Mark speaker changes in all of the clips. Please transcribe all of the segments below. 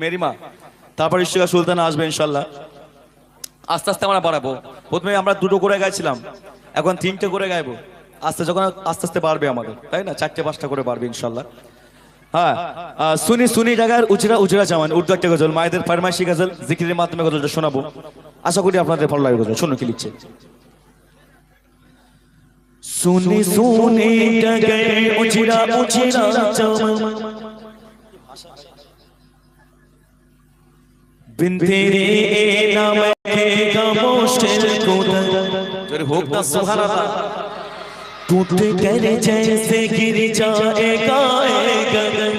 Speaker 1: Mary মা, তারপর ইশিকা সুলতানা আসবে ইনশাল্লাহ। আস্তে আস্তে আমরা বাড়াবো। প্রথমে আমরা দুটো করে গাইছিলাম, এখন তিনটে করে গাইবো। যখন আস্তে আস্তে বাড়বে আমাদের, তাই না? চারটে পাঁচটা করে বাড়বে ইনশাল্লাহ। হ্যাঁ, সুনি সুনি জায়গার উজরা উজরা জামান উর্দু একটা গজল, মায়েদের ফরমাইশি গজল, জিকিরের মাধ্যমে গজলটা শোনাবো। আশা করি আপনাদের ভালো লাগবে গজল। শুনুন কি লিখছে। সুনি সুনি জায়গার উজরা উজরা জামান बिन तेरे नाम के खामोश कोता तेरे भोगता सुहाना था टूट कर जैसे गिर जाएगा गगन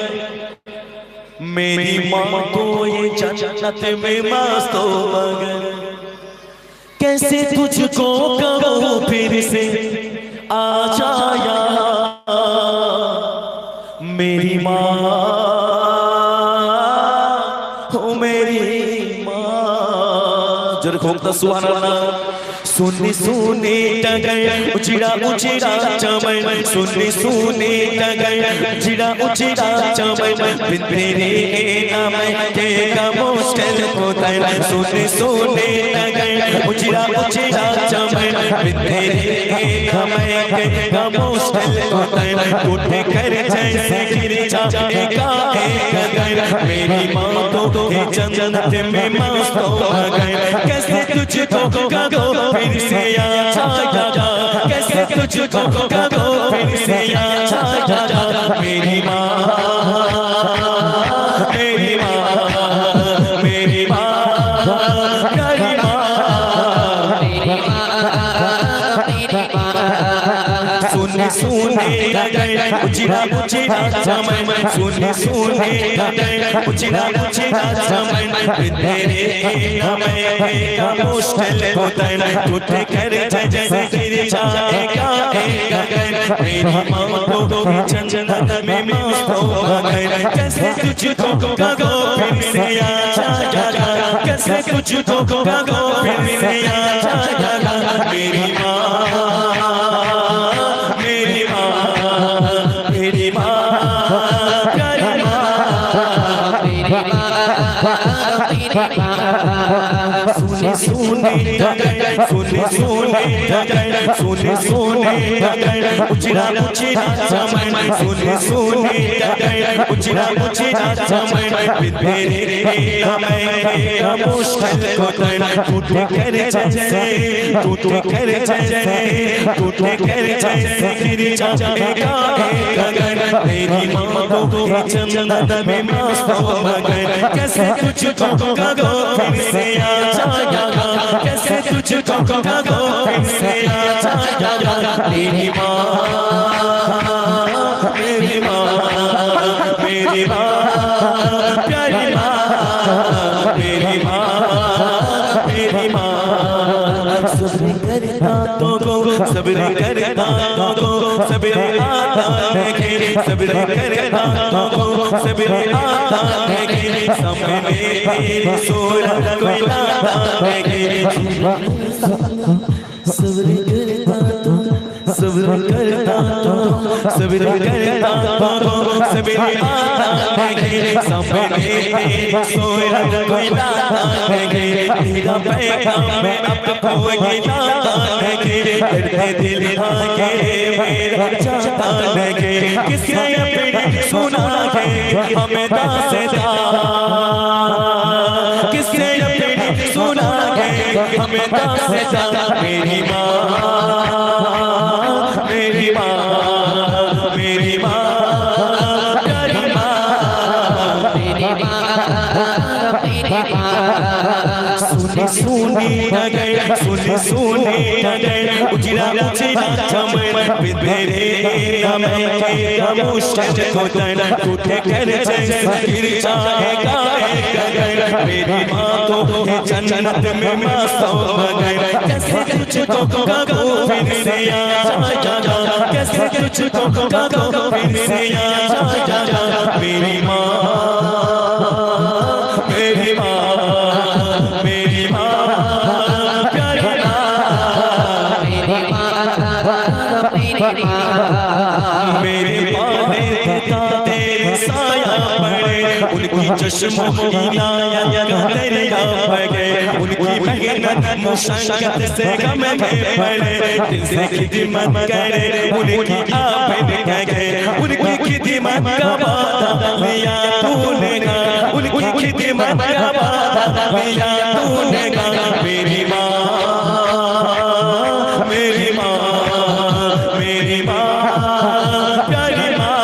Speaker 1: मेरी माँ को ये जन्नत में मस्त हो मगन कैसे तुझको कहूँ फिर से आ जाया मेरी माँ खोखता सुहाना सुनी सुनी टगर उचिड़ा उचिड़ा चमन सुनी सुनी टगर उचिड़ा उचिड़ा चमन बिन तेरे नाम के खामोश कोता सुनी सुनी टगर उचिड़ा उचिड़ा चमन बिन तेरे नाम के खामोश कोता टूट कर जैसे गिर जाएगा गगन मेरी माँ तो जन्नत में मस्त हो गए कैसे तुझको कहो फिर से आ जाएगा कैसे तुझको कहो फिर से आ जाएगा मेरी माँ मेरी माँ मेरी माँ मेरी माँ सुने सुने उचिड़ा उचिड़ा चमन सुने सुने उचिड़ा उचिड़ा चमन तेरे हमें मुश्किल होता है टूट कर जैसे गिर जाएगा गगन मेरी माँ को जन्नत में मस्त हो गए कैसे तुझको कहो फिर से आ जाएगा कैसे तुझको कहो फिर से आ जाएगा मेरी माँ मेरी माँ मेरी माँ प्यारी माँ मेरी माँ सुने सुने सुने सुने सुने सुने उचिड़ा उचिड़ा चमन सुने सुने उचिड़ा उचिड़ा चमन तेरे हमें मुश्किल होता टूट कर जैसे टूट कर जैसे टूट कर जैसे गिर जाएगा गगन मेरी माँ को जन्नत में मस्त हो गए कैसे तुझको कहो फिर से आ जाएगा कैसे तुझको कहो फिर से आ जाएगा मेरी माँ मेरी माँ मेरी माँ प्यारी माँ मेरी माँ मेरी माँ सब्र करता तो सब्र करता तो सब्र आता है सब्र करता तो सब्र आता है सामने मेरी सोना कोई लाता है सब्र करता तो सब्र करता तो सब्र करता तो सब्र आता है सामने मेरी सोना कोई लाता है तेरा पैगाम मैं अब कोई लाता है दर्द दिल आके मेरा चाहता है किसने अपनी सुना है हमें दास्तां किसने अपनी सुना है हमें दास्तां मेरी माँ मेरी माँ मेरी माँ प्यारी माँ मेरी माँ मेरी माँ सुनी सुनी सुनी सुनी उचिड़ा उचिड़ा चमन तेरे हमें मुश्किल होता टूट कर जैसे गिर जाएगा गगन मेरी माँ को जन्नत में मस्त हो गए कैसे तुझको कहो फिर से आ जाएगा कैसे तुझको कहो फिर से आ जाएगा मेरी माँ मेरी माँ मेरी माँ प्यारी माँ मेरी माँ ने तेरे साया पड़े उनकी चश्मों इनायत का दरिया भर गए उनकी मेहनत मुशक्कत से गम में पड़े दिल से खिदमत करे उनकी आबद कह गए उनकी खिदमत का वादा लिया तूने ना उनकी खिदमत का वादा लिया तूने ना मेरी माँ मेरी माँ मेरी माँ प्यारी माँ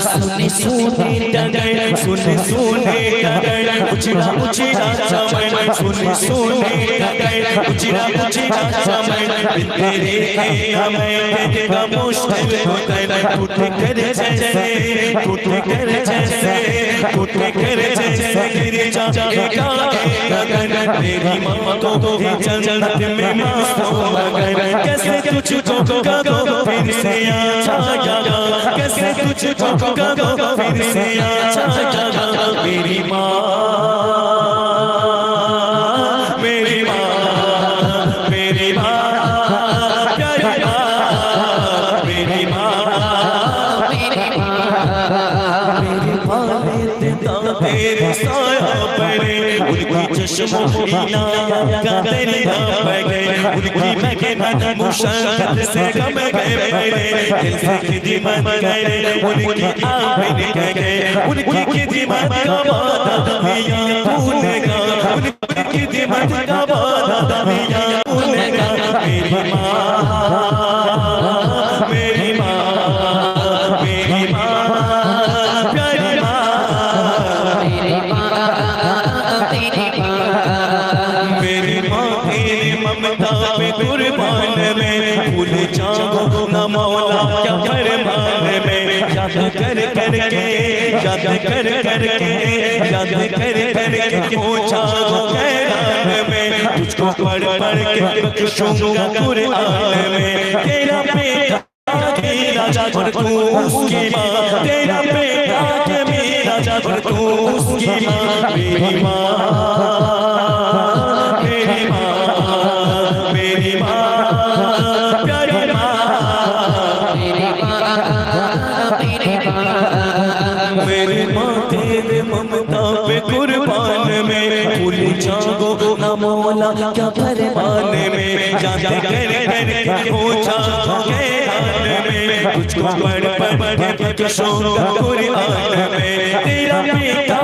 Speaker 1: सुने सुने डगर सुने सुने डगर उछड़ा उछड़ा चमन सुने सुने डगर उछड़ा उछड़ा चमन तेरे हमें देगा मुश्किल होता है टूट कर जैसे टूट कर जैसे टूट कर जैसे गिर जा गगन तेरी माँ तो जन्नत में मस्त हो मगर कैसे तुझको कहो फिर से आ जाएगा कैसे तुझको कहो फिर से आ जाएगा मेरी माँ मेरी माँ मेरी माँ प्यारी माँ मेरी माँ मेरी माँ तेरे साया पड़े उनकी चश्मों इनायत का दरिया बह गए उनकी मेहनत मुशक्कत से गम गए पड़े दिल से खिदमत करे उनकी आबद कह गए उनकी खिदमत का वादा लिया तूने ना उनकी खिदमत का वादा लिया तूने ना मेरी माँ मेरी माँ मेरी माँ प्यारी माँ मेरी माँ तेरी ममता पे कुर्बान में भूल जाओ न मौला क्या फरमान में याद कर करके याद कर करके याद कर करके पहुँचा कैरान में तुझको पढ़ पढ़ के बख्शूंगा कुरान में तेरा बेटा मेरा और तू उसकी माँ तेरा बेटा मेरा और तू उसकी माँ मेरी माँ मेरी माँ मेरी माँ प्यारी माँ मेरी माँ तेरे ममता पे कुर्बान में भूल जाओ न मौला क्या फरमान में याद कर करके पूछा कैरान में तुझको पढ़ पढ़ के बख्शूंगा कुरान में तेरा बेटा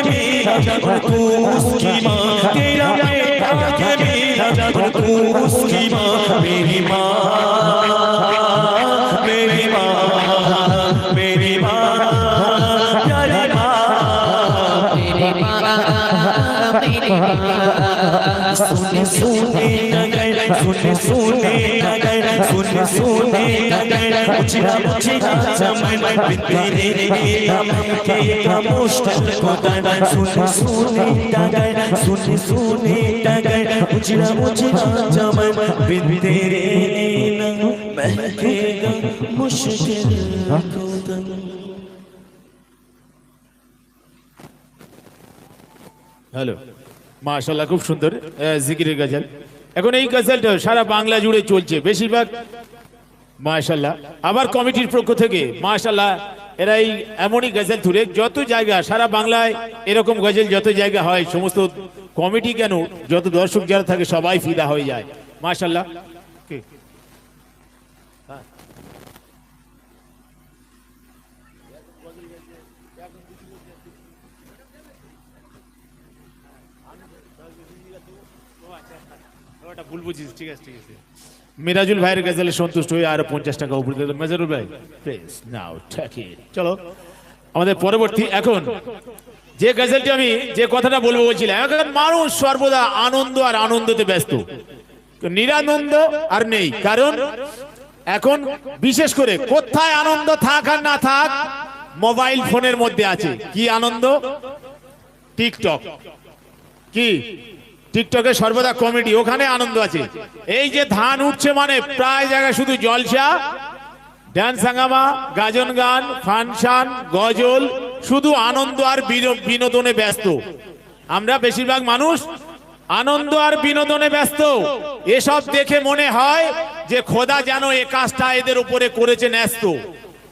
Speaker 1: मेरा और तू उसकी माँ तेरा बेटा मेरा और तू उसकी माँ मेरी माँ मेरी माँ मेरी माँ प्यारी माँ सुने सुने नगर सुने सुने नगर सुने सुने नगर उछड़ा उछड़ा चमन तेरे हम के का मुश्किल होता है सुने सुने नगर सुने सुने नगर उछड़ा उछड़ा चमन तेरे महकेगा मुश्किल होता
Speaker 2: হ্যালো মাশাআল্লাহ খুব সুন্দর জিকিরের গজল এখন এই গজলটা সারা বাংলা জুড়ে চলছে বেশিরভাগ মাশাআল্লাহ আবার কমিটির পক্ষ থেকে মাশাআল্লাহ এরা এই এমনই গজল তুলে যত জায়গা সারা বাংলায় এরকম গজল যত জায়গা হয় সমস্ত কমিটি কেন যত দর্শক যারা থাকে সবাই ফিদা হয়ে যায় মাশাআল্লাহ ভুল বুঝিস ঠিক আছে মিরাজুল ভাইয়ের গজলে সন্তুষ্ট হয়ে আরো 50 টাকা উপরে দিল মেজরুল ভাই প্লিজ নাও টেক ইট চলো আমাদের পরবর্তী এখন যে গজলটি আমি যে কথাটা বলবো বলছিলাম এখন মানুষ সর্বদা আনন্দ আর আনন্দতে ব্যস্ত নিরানন্দ আর নেই কারণ এখন বিশেষ করে কোথায় আনন্দ থাক আর না থাক মোবাইল ফোনের মধ্যে আছে কি আনন্দ টিকটক কি টিকটকে সর্বদা কমেডি ওখানে আনন্দ আছে এই যে ধান উঠছে মানে প্রায় জায়গায় শুধু জলসা ডান্স হাঙ্গামা গাজন গান ফাংশন গজল শুধু আনন্দ আর বিনোদনে ব্যস্ত আমরা বেশিরভাগ মানুষ আনন্দ আর বিনোদনে ব্যস্ত এসব দেখে মনে হয় যে খোদা যেন এই কাজটা এদের উপরে করেছে ন্যস্ত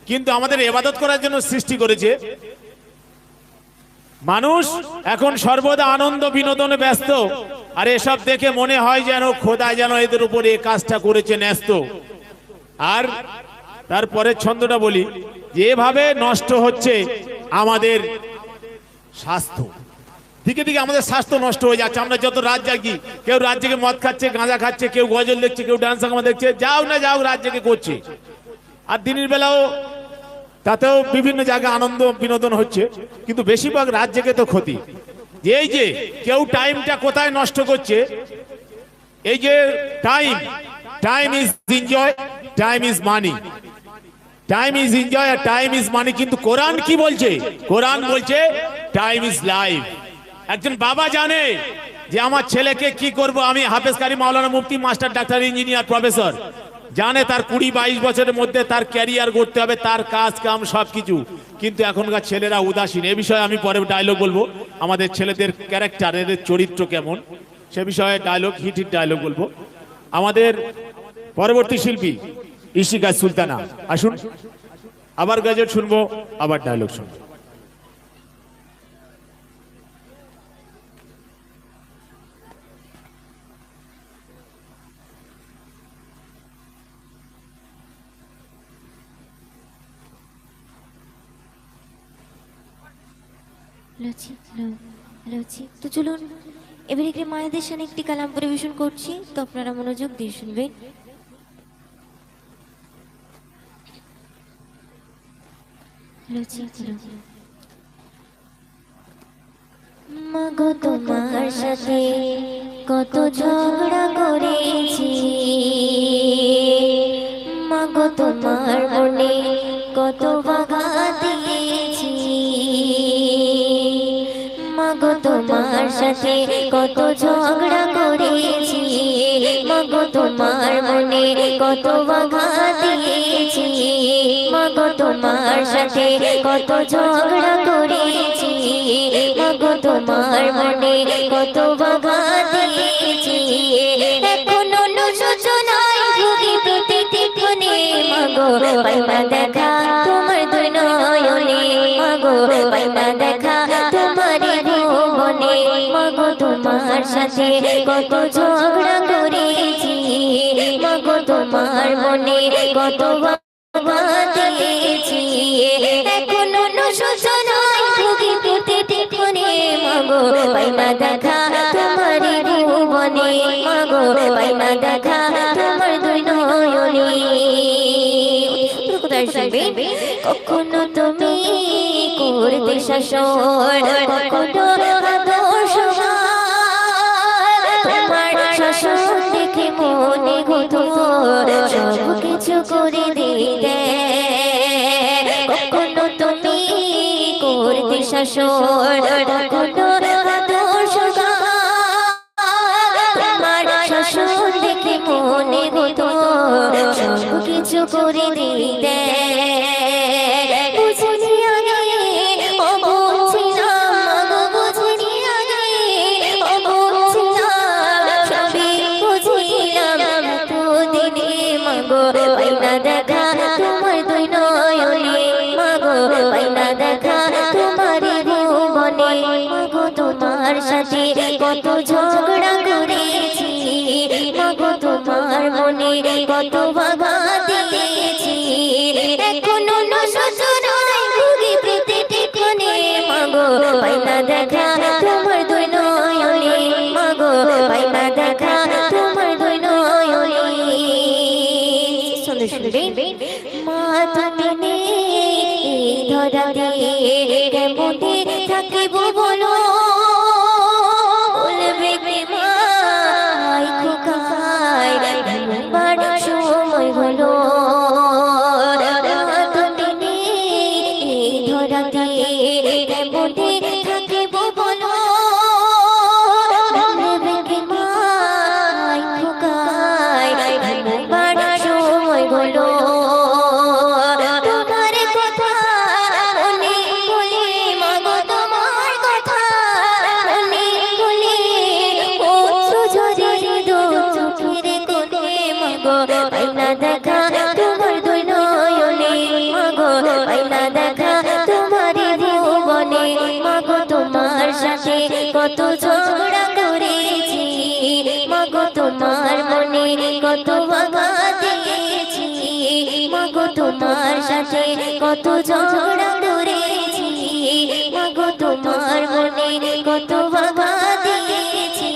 Speaker 2: কিন্তু আমাদের ইবাদত করার জন্য সৃষ্টি করেছে। মানুষ এখন সর্বদা আনন্দ বিনোদনে ব্যস্ত, আর এসব দেখে মনে হয় যেন খোদা যেন এদের উপরে এই কাজটা করেছে ন্যস্ত। আর তারপরে ছন্দটা বলি, যেভাবে নষ্ট হচ্ছে আমাদের স্বাস্থ্য, দিকে দিকে আমাদের স্বাস্থ্য নষ্ট হয়ে যাচ্ছে। আমরা যত রাত জাগি, কেউ রাত জেগে মদ খাচ্ছে, গাঁজা খাচ্ছে, কেউ গজল দেখছে, কেউ ডান্স সাংমা দেখছে, যাও না যাও রাত জেগে করছে। আর দিনের বেলাও তাতেও বিভিন্ন জায়গায় আনন্দ বিনোদন হচ্ছে, কিন্তু বেশিরভাগ রাত জেগে তো ক্ষতি। এই যে কেউ টাইমটা কোথায় নষ্ট করছে, এই যে time is enjoy, time is money, time is enjoy আর টাইম ইজ মানি। কিন্তু কোরআন কি বলছে? কোরআন বলছে টাইম ইজ লাইফ। একজন বাবা জানে যে আমার ছেলেকে কি করব, আমি হাফেজ কারি, মাওলানা, মুফতি, মাস্টার, ডাক্তার, ইঞ্জিনিয়ার, প্রফেসর, জানে তার 20-22 বছরের মধ্যে তার ক্যারিয়ার করতে হবে, তার কাজ কাম সবকিছু। কিন্তু এখনকার ছেলেরা উদাসীন। এ বিষয়ে আমি পরে ডায়লগ বলবো, আমাদের ছেলেদের ক্যারেক্টার, এদের চরিত্র কেমন, সে বিষয়ে ডায়লগ, হিট ডায়লগ বলবো। আমাদের পরবর্তী শিল্পী ইশিকা সুলতানা আসুন, আবার গজল শুনবো, আবার ডায়লগ শুনবো।
Speaker 3: তো চলুন এবারে একটি মায়েদের সামনে একটি কালাম পরিবেশন করছি, তো আপনারা মনোযোগ দিয়ে শুনবেন। মাগো তোমার সাথে কত ঝগড়া করেছি, মাগো তোমার মনে কত বাধা দিয়েছি, মাগো তোমার সাথে কত ঝগড়া করেছি, মাগো তোমার মনে কত বাধা দিয়েছি, মাগো তোমার সাথে কত ঝগড়া করেছি, মাগো তোমার মনে কত বাধা দিয়েছি। এখনো সূচনায় ভুগি প্রতিক্ষণে, মাগো পাইবা দেখা তোমার দুই নয়নে, মাগো পাইবা দেখা তোমার ভুবনে, মাগো তোমার সাথে কত ঝগড়া করেছি, মাগো তোমার মনে কত বাধা দিয়েছি। এখনো সূচনায় ভুগি প্রতিক্ষণে, মাগো পাইবা দেখা তোমার ভুবনে, মাগো পাইবা দেখা তোমার দুই নয়নে। কখনো তুমি করতে শাসন, কখনো আদর্শ, তোমার শাসন দেখে মনে হতো সব কিছু করে দিতে। কখনো তুমি করতে শাসন, কখনো আদর্শ, তোমার শাসন দেখে মনে হতো সব কিছু করে দিতে। বুঝিনি আগে ও বুঝছিলাম, বুঝিনি আগে ও বুঝছিলাম, সবই বুঝিলাম প্রতিদিনে, মাগো পাইনা দেখা তোমার দুই নয়নে, মাগো পাইনা দেখা তোমার ভুবনে, মাগো তোমার সাথে কত ঝগড়া করেছি, মাগো তোমার মনে কত বাধা দিয়েছি। এখনো সূচনায় ভুগি প্রতিক্ষণে, মাগো পাইনা দেখা তোমার দুই নয়নে, মাগো পাইনা দেখা তোমার দুই নয়নে। মা তুমি নেই ধরাতে কেমনে থাকিব বলো, বলবে মাই খোকাই বার সময় হলো, তুমি নেই ধরাতে কেমনে থাকিব বলো, বলবে মাই খোকাই বার সময় হলো। তোমার কথা মনে বলে, মাগো তোমার কথা মনে বলে, ও সুঝরে দু চোখের কোণে, মাগো পাইনা দেখা তোমার দুই নয়নে, মাগো ঝগড়া করেছি মাগো তোমার মনে কত আঘাত দিয়েছি মাগো তোমার সাথে কত ঝগড়া করেছি মাগো তোমার মনে কত আঘাত দিয়েছি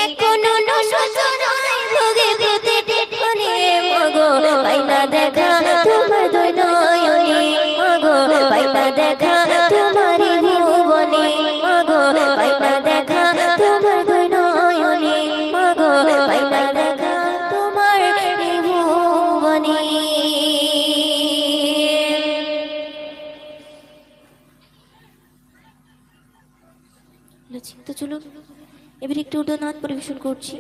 Speaker 3: এখনো নশোচনায় ভোগে প্রতিটি ক্ষণে মাগো পাইনা দেখা তোমার দুই নয়নে মাগো পাইনা দেখা তোমার ভুবনে মাগো পাইনা দেখা তোমার দুই নয়নে মাগো পাইনা দেখা তোমার ভুবনে। তো চলুন এবার একটু উডানাথ পরিবেশন করছি,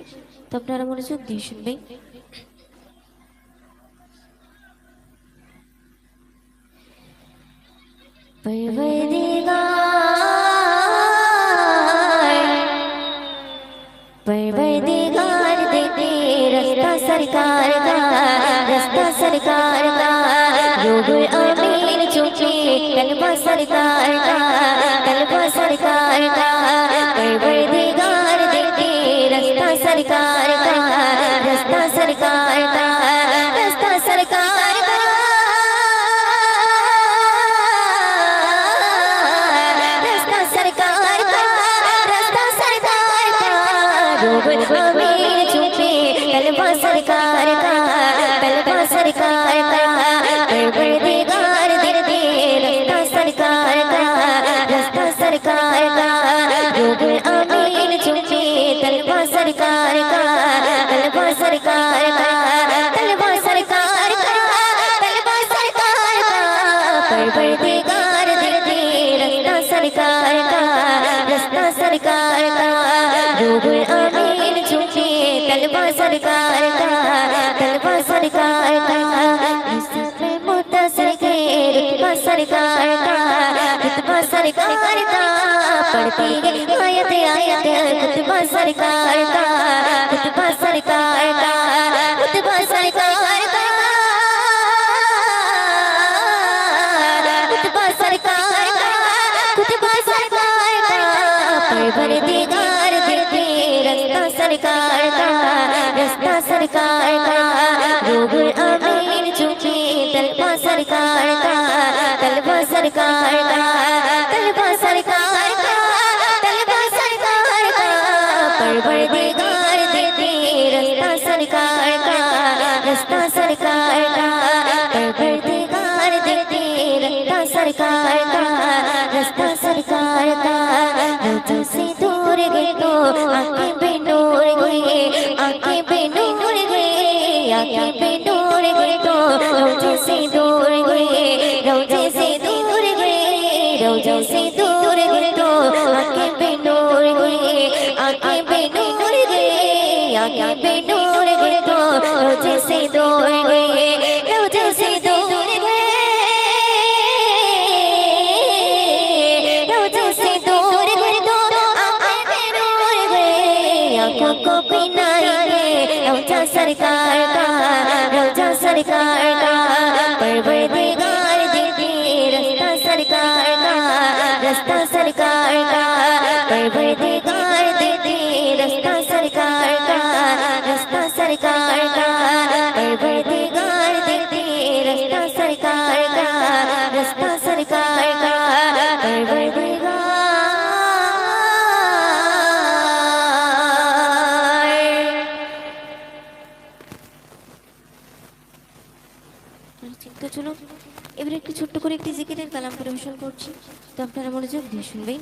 Speaker 3: তো আপনারা মনোযোগ দিয়ে শুনবেন। परवरदिगार देते रास्ता सरकार का, रास्ता सरकार का रूहुल अमीन चुके कलमा सरकार का, कलमा सरकार का परवरदिगार देते रास्ता सरकार का, रास्ता सरकार का, रास्ता सरकार का, रास्ता सरकार का, रास्ता सरकार का रूहुल अमीन चुके कलमा सरकार का, कलमा सरकार का परवरदिगार देते रास्ता सरकार का, रास्ता सरकार का रूहुल अमीन चुके कलमा सरकार का, कलमा सरकार का, कलमा सरकार का, कलमा सरकार का परवरदिगार देते रास्ता सरकार का, रास्ता सरकार का रूहुल अमीन चुके कलमा सरकार का, कलमा सरकार का मुतासिर के रुतबा सरकार का, रुतबा सरकार का पढ़ती गई आयत आयत रुतबा सरकार का, रुतबा सरकार का, रुतबा सरकार का, रुतबा सरकार का, रुतबा सरकार का परवरदिगार देते रास्ता सरकार का, रास्ता सरकार का रूहुल अमीन चुके कलमा सरकार का, कलमा सरकार का, कलमा सरकार का, कलमा सरकार का परवरदिगार देते रास्ता सरकार का, रास्ता सरकार का परवरदिगार देते रास्ता सरकार का, रास्ता सरकार का रोज़ों से दूर गए तो आंखें बेनूर गए, आंखें बेनूर गए, आंखें बेनूर गए तो रोज़ों से दूर गए, रोज़ों से दूर गए, रोज़ों से दूर गए तो आंखें बेनूर गए, आंखें बेनूर गए, आंखें बेनूर गए तो रोज़ों से दूर गए, रोज़ों से दूर गए, रोज़ों से दूर गए तो आंखें बेनूर गए, आंखों को पिनाएंगे रोज़ा सरकार का, रोज़ा सरकार का परवरदिगार देते रास्ता सरकार का, रास्ता सरकार का परवरदिगार देते रास्ता सरकार का, रास्ता सरकार का परवरदिगार देते रास्ता सरकार का, रास्ता सरकार का परवरदिगार। তো চলো এবারে একটু ছোট্ট করে একটি জিকিরের কালাম পরিবেশন করছি, তো আপনারা মনোযোগ দিয়ে শুনবেন।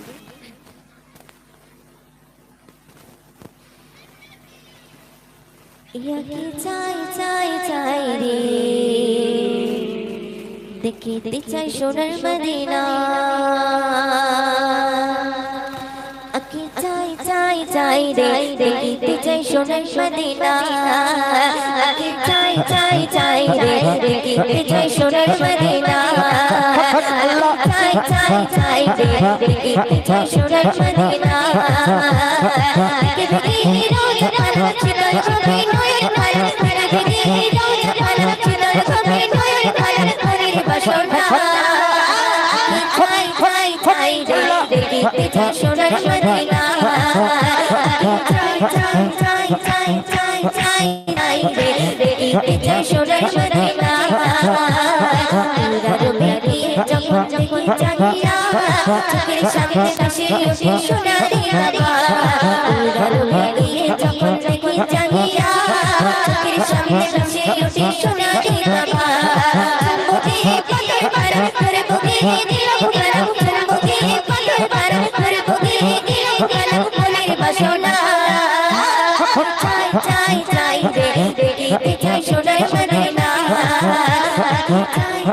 Speaker 3: ইয়াকে চাই চাই চাই রে দেখিতে চাই সোনার মদিনা, আকে চাই চাই চাই রে দেখিতে চাই সোনার মদিনা, আকে চাই চাই চাই রে দেখিতে চাই সোনার মদিনা, চাই চাই চাই রে দেখিতে চাই সোনার মদিনা, দেখি রোজ নাচে তোর ছবি নয় নয়, দেখি রোজ নাচে তোর ছবি নয় নয়, হরির বাসনা চাই চাই চাই রে দেখিতে চাই সোনার মদিনা। দেখতে চাই সোনার মদিনা আল্লাহর বেরিয়ে যখন দেখি চাহিয়া চোখের সামনে ভাসে ওঠে সোনারি বাবা আল্লাহর বেরিয়ে যখন দেখি চাহিয়া চোখের সামনে ভাসে ওঠে সোনারি বাবা বুকে পাথর মারা করে বুকে দিলাম কালাম বুকে পাথর মারা করে বুকে দিলাম কালাম মনের বাসনা চাই চাই রে দেখিতে চাই সোনার মদিনা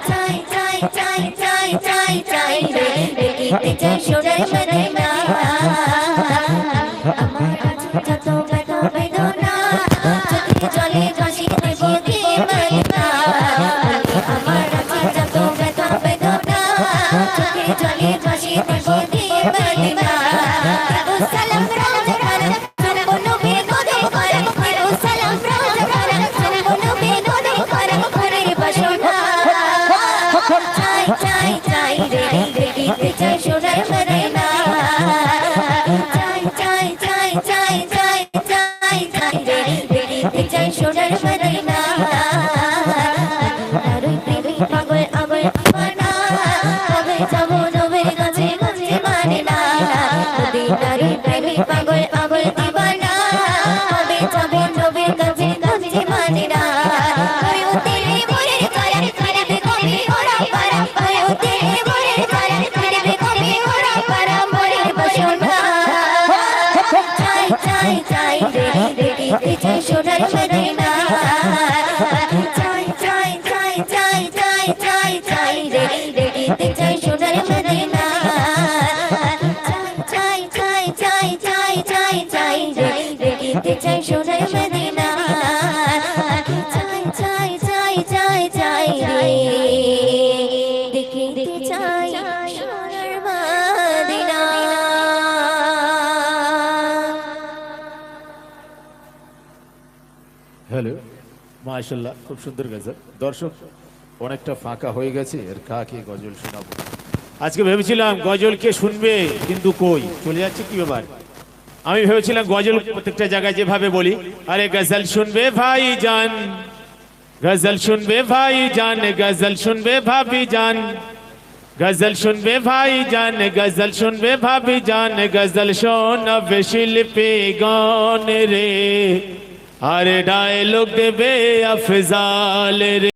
Speaker 3: চাই চাই চাই চাই চাই চাই রে দেখিতে চাই সোনার মদিনা আমার আছে যত ব্যথা বেদনা চোখে জলে ভাসি দেব কি মদিনা আমার আছে যত ব্যথা বেদনা চোখে জলে ভাসি দেব কি মদিনা সালাম রাজা খান চলো বেদনে করে সালাম রাজা খান চলো বেদনে করে ঘরের বাসনা চাই চাই চাই রে দেখিতে চাই সোনার মদিনা চাই চাই চাই চাই চাই চাই চাই রে দেখিতে চাই সোনার মদিনা আরে প্রেমী পাগল আবার দিওয়ানা কবে যাবো নবীর কাছে কাছে মানে না দিদারে প্রেমী পাগল আবার দিওয়ানা কবে যাবো নবীর কাছে কাছে মানে না আরে তেরে মোরে তারা করবে কবি ওরা পারা আরে তেরে মোরে তারা করবে কবি ওরা পারা মোরে বাসনা চাই চাই চাই রে দেখিতে চাই সোনার মদিনা চাই চাই চাই চাই চাই চাই চাই রে দেখিতে চাই সোনার মদিনা চাই চাই চাই চাই চাই চাই রে দেখিতে চাই সোনার মদিনা চাই চাই চাই চাই চাই রে দেখিতে চাই সোনার মদিনা
Speaker 2: হ্যালো মাশাআল্লাহ খুব সুন্দর গজল দর্শক অনেকটা ফাঁকা হয়ে গেছে এর কাকে গজল শোনাবো আজকে ভেবেছিলাম গজল কে শুনবে কিন্তু কই চলে যাচ্ছে কি ব্যাপার আমি ভেবেছিলাম গজল প্রত্যেকটা জায়গায় যেভাবে বলি আরে গজল শুনবে ভাই জান গজল শুনবে ভাই জান গজল শুনবে ভাবি জান গজল শুনবে ভাই জান গজল শুনবে ভাবি জান গজল শোনাবে শিল্পী গান রে আরে ডায়লগ দেবে আফজাল রে